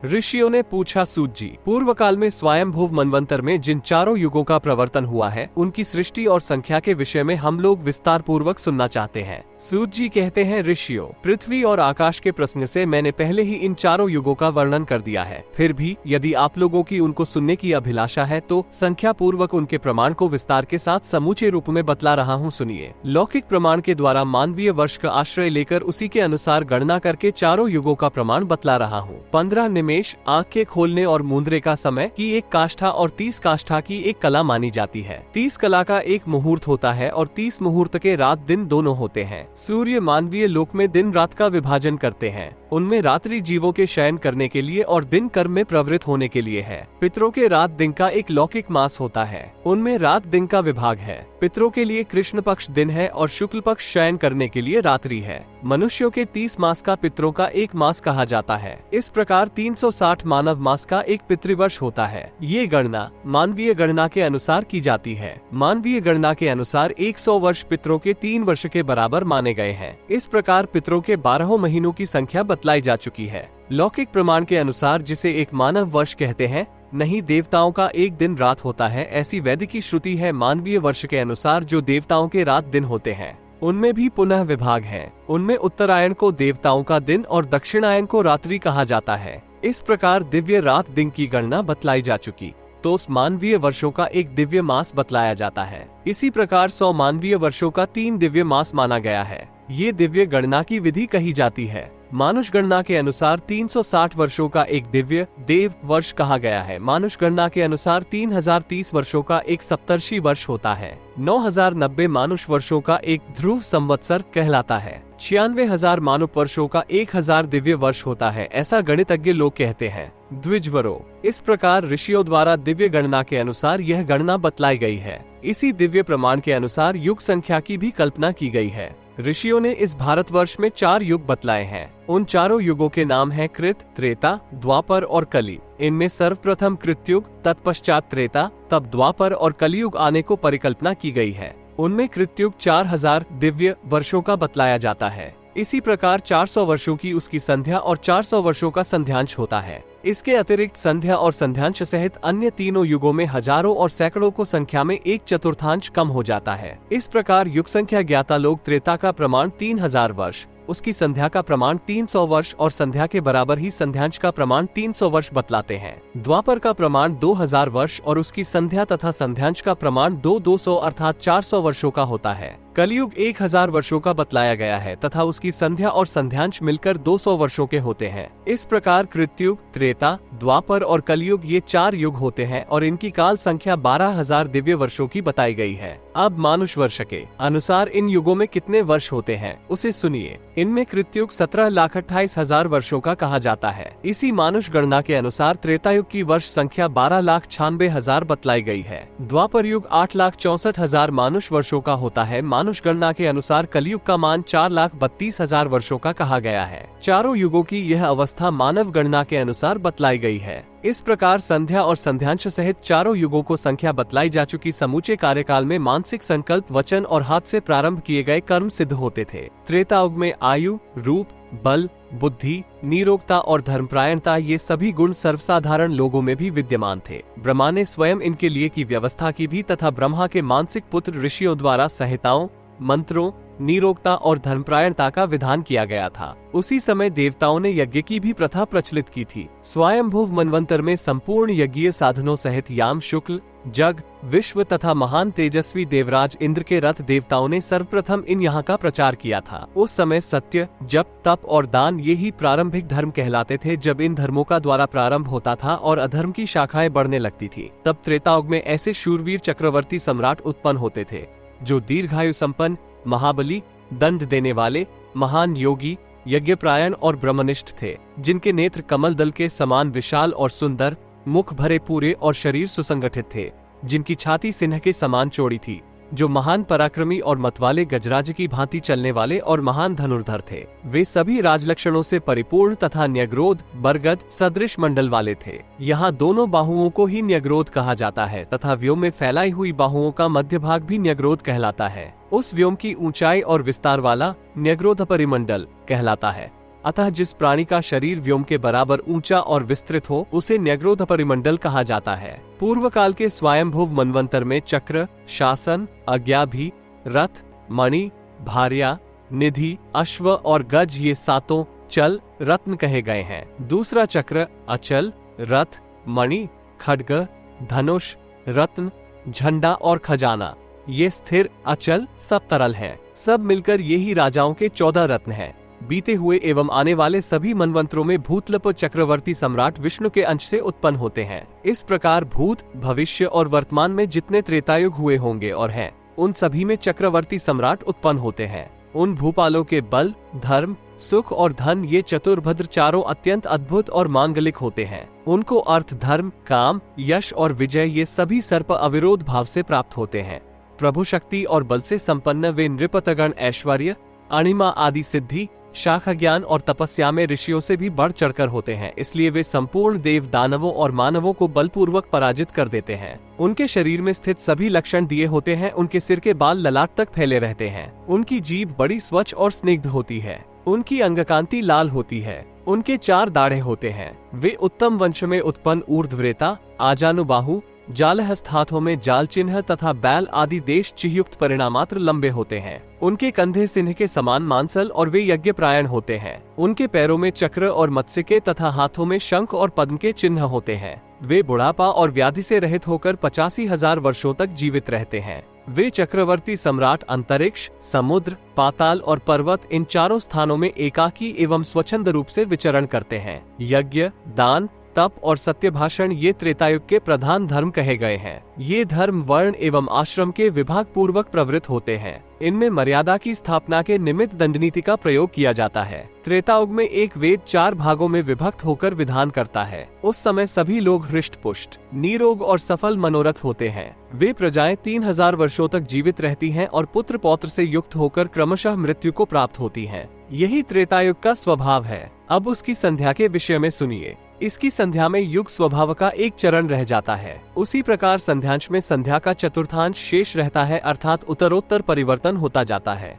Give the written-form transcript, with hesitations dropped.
ऋषियों ने पूछा सूत जी, पूर्व काल में स्वयंभुव मनवंतर में जिन चारों युगों का प्रवर्तन हुआ है उनकी सृष्टि और संख्या के विषय में हम लोग विस्तार पूर्वक सुनना चाहते हैं। सूत जी कहते हैं, ऋषियों, पृथ्वी और आकाश के प्रश्न से मैंने पहले ही इन चारों युगों का वर्णन कर दिया है। फिर भी यदि आप लोगों की उनको सुनने की अभिलाषा है तो संख्या पूर्वक उनके प्रमाण को विस्तार के साथ समूचे रूप में बतला रहा हूँ, सुनिए। लौकिक प्रमाण के द्वारा मानवीय वर्ष का आश्रय लेकर उसी के अनुसार गणना करके चारों युगों का प्रमाण बतला रहा हूँ। 15 निमेष आँख के खोलने और मूंदरे का समय की एक काष्ठा और 30 काष्ठा की एक कला मानी जाती है। 30 कला का एक मुहूर्त होता है और 30 मुहूर्त के रात दिन दोनों होते हैं। सूर्य मानवीय लोक में दिन रात का विभाजन करते हैं। उनमें रात्रि जीवों के शयन करने के लिए और दिन कर्म में प्रवृत्त होने के लिए है। पितरों के रात दिन का एक लौकिक मास होता है, उनमें रात दिन का विभाग है। पितरों के लिए कृष्ण पक्ष दिन है और शुक्ल पक्ष शयन करने के लिए रात्रि है। मनुष्यों के 30 मास का पितरों का एक मास कहा जाता है। इस प्रकार 360 मानव मास का एक पितृवर्ष होता है। ये गणना मानवीय गणना के अनुसार की जाती है। मानवीय गणना के अनुसार 100 वर्ष पितरों के 3 वर्ष के बराबर माने गए हैं। इस प्रकार पितरों के 12 महीनों की संख्या बतलाई जा चुकी है। लौकिक प्रमाण के अनुसार जिसे एक मानव वर्ष कहते हैं, नहीं देवताओं का एक दिन रात होता है, ऐसी वैदिकी श्रुति है। मानवीय वर्ष के अनुसार जो देवताओं के रात दिन होते हैं उनमें भी पुनः विभाग है। उनमें उत्तरायण को देवताओं का दिन और दक्षिणायन को रात्रि कहा जाता है। इस प्रकार दिव्य रात दिन की गणना बतलाई जा चुकी तो उस मानवीय वर्षों का एक दिव्य मास बतलाया जाता है। इसी प्रकार 100 मानवीय वर्षों का 3 दिव्य मास माना गया है। ये दिव्य गणना की विधि कही जाती है। मानुष गणना के अनुसार 360 वर्षों का एक दिव्य देव वर्ष कहा गया है। मानुष गणना के अनुसार 3030 वर्षों का एक सप्तर्षि वर्ष होता है। 9090 मानुष वर्षों का एक ध्रुव संवत्सर कहलाता है। 96,000 मानव वर्षों का 1000 दिव्य वर्ष होता है, ऐसा गणितज्ञ लोग कहते हैं। द्विजवरो, इस प्रकार ऋषियों द्वारा दिव्य गणना के अनुसार यह गणना बतलाई गई है। इसी दिव्य प्रमाण के अनुसार युग संख्या की भी कल्पना की गई है। ऋषियों ने इस भारतवर्ष में 4 युग बतलाए हैं। उन चारों युगों के नाम हैं कृत, त्रेता, द्वापर और कली। इनमें सर्वप्रथम कृतयुग, तत्पश्चात त्रेता, तब द्वापर और कलियुग आने को परिकल्पना की गई है। उनमें कृतयुग 4000 दिव्य वर्षों का बतलाया जाता है। इसी प्रकार 400 वर्षों की उसकी संध्या और 400 वर्षों का संध्यांश होता है। इसके अतिरिक्त संध्या और संध्यांश सहित अन्य तीनों युगों में हजारों और सैकड़ों को संख्या में 1/4 कम हो जाता है। इस प्रकार युग संख्या ज्ञाता लोग त्रेता का प्रमाण 3000 वर्ष, उसकी संध्या का प्रमाण 300 वर्ष और संध्या के बराबर ही संध्यांश का प्रमाण 300 वर्ष बतलाते हैं। द्वापर का प्रमाण 2000 वर्ष और उसकी संध्या तथा संध्यांश का प्रमाण 200 अर्थात 400 वर्षों का होता है। कलयुग 1000 वर्षों का बतलाया गया है तथा उसकी संध्या और संध्यांश मिलकर 200 वर्षों के होते हैं। इस प्रकार कृतयुग, त्रेता, द्वापर और कलयुग ये 4 युग होते हैं और इनकी काल संख्या 12000 दिव्य वर्षों की बताई गई है। अब मानुष वर्ष के अनुसार इन युगों में कितने वर्ष होते हैं उसे सुनिए। इनमें कृतयुग 17,28,000 वर्षों का कहा जाता है। इसी मानुष गणना के अनुसार त्रेता युग की वर्ष संख्या 12,96,000 बतलाई गई है। द्वापर युग 8,64,000 मानुष वर्षों का होता है। मानुष गणना के अनुसार कलयुग का मान 4,32,000 वर्षों का कहा गया है। चारों युगों की यह अवस्था मानव गणना के अनुसार बतलाई गई है। इस प्रकार संध्या और संध्यांश सहित चारों युगों को संख्या बतलाई जा चुकी। समूचे कार्यकाल में मानसिक संकल्प, वचन और हाथ से प्रारंभ किए गए कर्म सिद्ध होते थे। त्रेता युग में आयु, रूप, बल, बुद्धि, निरोगता और धर्मपरायणता ये सभी गुण सर्वसाधारण लोगों में भी विद्यमान थे। ब्रह्मा ने स्वयं इनके लिए की व्यवस्था की भी तथा ब्रह्मा के मानसिक पुत्र ऋषियों द्वारा संहिताओं, मंत्रों, निरोगता और धर्मपरायणता का विधान किया गया था। उसी समय देवताओं ने यज्ञ की भी प्रथा प्रचलित की थी। स्वयंभुव मनवंतर में संपूर्ण यज्ञीय साधनों सहित याम, शुक्ल, जग, विश्व तथा महान तेजस्वी देवराज इंद्र के रथ देवताओं ने सर्वप्रथम इन यहाँ का प्रचार किया था। उस समय सत्य, जप, तप और दान ये ही प्रारंभिक धर्म कहलाते थे। जब इन धर्मों का द्वारा प्रारंभ होता था और अधर्म की शाखाएं बढ़ने लगती थी, तब त्रेतायुग में ऐसे शूरवीर चक्रवर्ती सम्राट उत्पन्न होते थे जो दीर्घायु संपन्न, महाबली, दंड देने वाले, महान योगी, यज्ञपरायण और ब्रह्मनिष्ठ थे, जिनके नेत्र कमल दल के समान विशाल और सुंदर, मुख भरे पूरे और शरीर सुसंगठित थे, जिनकी छाती सिंह के समान चौड़ी थी, जो महान पराक्रमी और मतवाले गजराज की भांति चलने वाले और महान धनुर्धर थे। वे सभी राजलक्षणों से परिपूर्ण तथा न्यग्रोध, बरगद सदृश मंडल वाले थे। यहाँ दोनों बाहुओं को ही न्यग्रोध कहा जाता है तथा व्योम में फैलाई हुई बाहुओं का मध्य भाग भी न्यग्रोध कहलाता है। उस व्योम की ऊंचाई और विस्तार वाला न्यग्रोध परिमंडल कहलाता है। अतः जिस प्राणी का शरीर व्योम के बराबर ऊंचा और विस्तृत हो उसे न्यग्रोध परिमंडल कहा जाता है। पूर्व काल के स्वयंभुव मनवंतर में चक्र, शासन, अज्ञाभी, रथ, मणि, भार्या, निधि, अश्व और गज ये सातों चल रत्न कहे गए हैं। दूसरा चक्र अचल, रथ, मणि, खड्ग, धनुष, रत्न, झंडा और खजाना ये स्थिर, अचल, सब तरल हैं। सब मिलकर ये ही राजाओं के 14 रत्न हैं। बीते हुए एवं आने वाले सभी मनवंतरों में भूतलप चक्रवर्ती सम्राट विष्णु के अंश से उत्पन्न होते हैं। इस प्रकार भूत, भविष्य और वर्तमान में जितने त्रेतायुग हुए होंगे और हैं, उन सभी में चक्रवर्ती सम्राट उत्पन्न होते हैं। उन भूपालों के बल, धर्म, सुख और धन ये चतुर्भद्र चारों अत्यंत अद्भुत और मांगलिक होते हैं। उनको अर्थ, धर्म, काम, यश और विजय ये सभी सर्प अविरोध भाव से प्राप्त होते हैं। प्रभु शक्ति और बल से संपन्न वे नृपतगण ऐश्वर्य, अणिमा आदि सिद्धि, शाखा ज्ञान और तपस्या में ऋषियों से भी बढ़ चढ़कर होते हैं। इसलिए वे संपूर्ण देव, दानवों और मानवों को बलपूर्वक पराजित कर देते हैं। उनके शरीर में स्थित सभी लक्षण दिए होते हैं। उनके सिर के बाल ललाट तक फैले रहते हैं। उनकी जीभ बड़ी स्वच्छ और स्निग्ध होती है। उनकी अंगकांति लाल होती है। उनके 4 दाढ़े होते हैं। वे उत्तम वंश में उत्पन्न ऊर्ध्वरेता, आजानुबाहु, जालहस्त हाथों में जाल चिन्ह तथा बैल आदि देश चिह्युक्त परिणामात्र लंबे होते हैं। उनके कंधे सिंह के समान मांसल और वे यज्ञप्रायण होते हैं। उनके पैरों में चक्र और मत्स्य के तथा हाथों में शंख और पद्म के चिन्ह होते हैं। वे बुढ़ापा और व्याधि से रहित होकर 85,000 वर्षों तक जीवित रहते हैं। वे चक्रवर्ती सम्राट अंतरिक्ष, समुद्र, पाताल और पर्वत इन चारों स्थानों में एकाकी एवं स्वच्छंद रूप से विचरण करते हैं। यज्ञ, दान, तप और सत्य भाषण ये त्रेतायुग के प्रधान धर्म कहे गए हैं। ये धर्म वर्ण एवं आश्रम के विभाग पूर्वक प्रवृत्त होते हैं। इनमें मर्यादा की स्थापना के निमित्त दंडनीति का प्रयोग किया जाता है। त्रेतायुग में एक वेद 4 भागों में विभक्त होकर विधान करता है। उस समय सभी लोग हृष्ट पुष्ट, निरोग और सफल मनोरथ होते हैं। वे प्रजाएं 3000 वर्षों तक जीवित रहती हैं और पुत्र पौत्र से युक्त होकर क्रमशः मृत्यु को प्राप्त होती हैं। यही त्रेतायुग का स्वभाव है। अब उसकी संध्या के विषय में सुनिए। इसकी संध्या में युग स्वभाव का एक चरण रह जाता है। उसी प्रकार संध्यांश में संध्या का चतुर्थांश शेष रहता है, अर्थात उत्तरोत्तर परिवर्तन होता जाता है।